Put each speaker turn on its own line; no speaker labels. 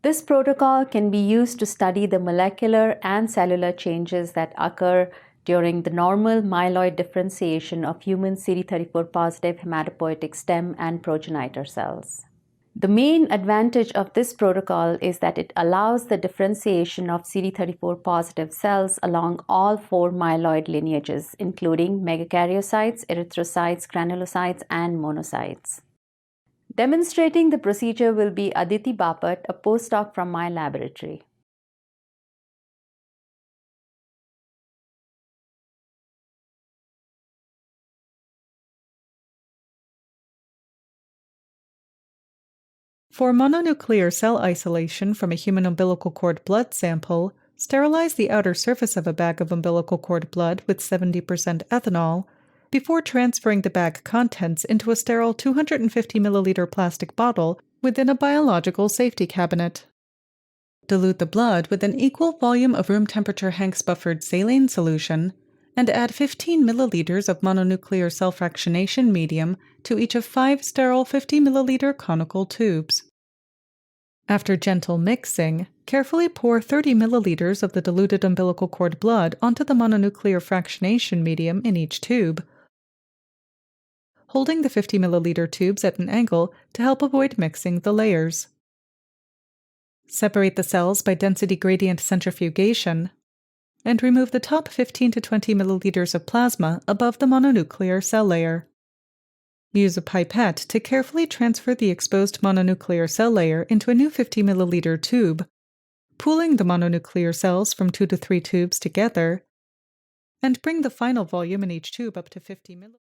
This protocol can be used to study the molecular and cellular changes that occur during the normal myeloid differentiation of human CD34 positive hematopoietic stem and progenitor cells. The main advantage of this protocol is that it allows the differentiation of CD34 positive cells along all 4 myeloid lineages, including megakaryocytes, erythrocytes, granulocytes, and monocytes. Demonstrating the procedure will be Aditi Bapat, a postdoc from my laboratory.
For mononuclear cell isolation from a human umbilical cord blood sample, sterilize the outer surface of a bag of umbilical cord blood with 70% ethanol before transferring the bag contents into a sterile 250 milliliter plastic bottle within a biological safety cabinet. Dilute the blood with an equal volume of room temperature Hanks buffered saline solution and add 15 milliliters of mononuclear cell fractionation medium to each of 5 sterile 50 milliliter conical tubes. After gentle mixing, carefully pour 30 milliliters of the diluted umbilical cord blood onto the mononuclear fractionation medium in each tube, holding the 50 milliliter tubes at an angle to help avoid mixing the layers. Separate the cells by density gradient centrifugation, and remove the top 15 to 20 milliliters of plasma above the mononuclear cell layer. Use a pipette to carefully transfer the exposed mononuclear cell layer into a new 50 milliliter tube, pooling the mononuclear cells from 2 to 3 tubes together, and bring the final volume in each tube up to 50 milliliters.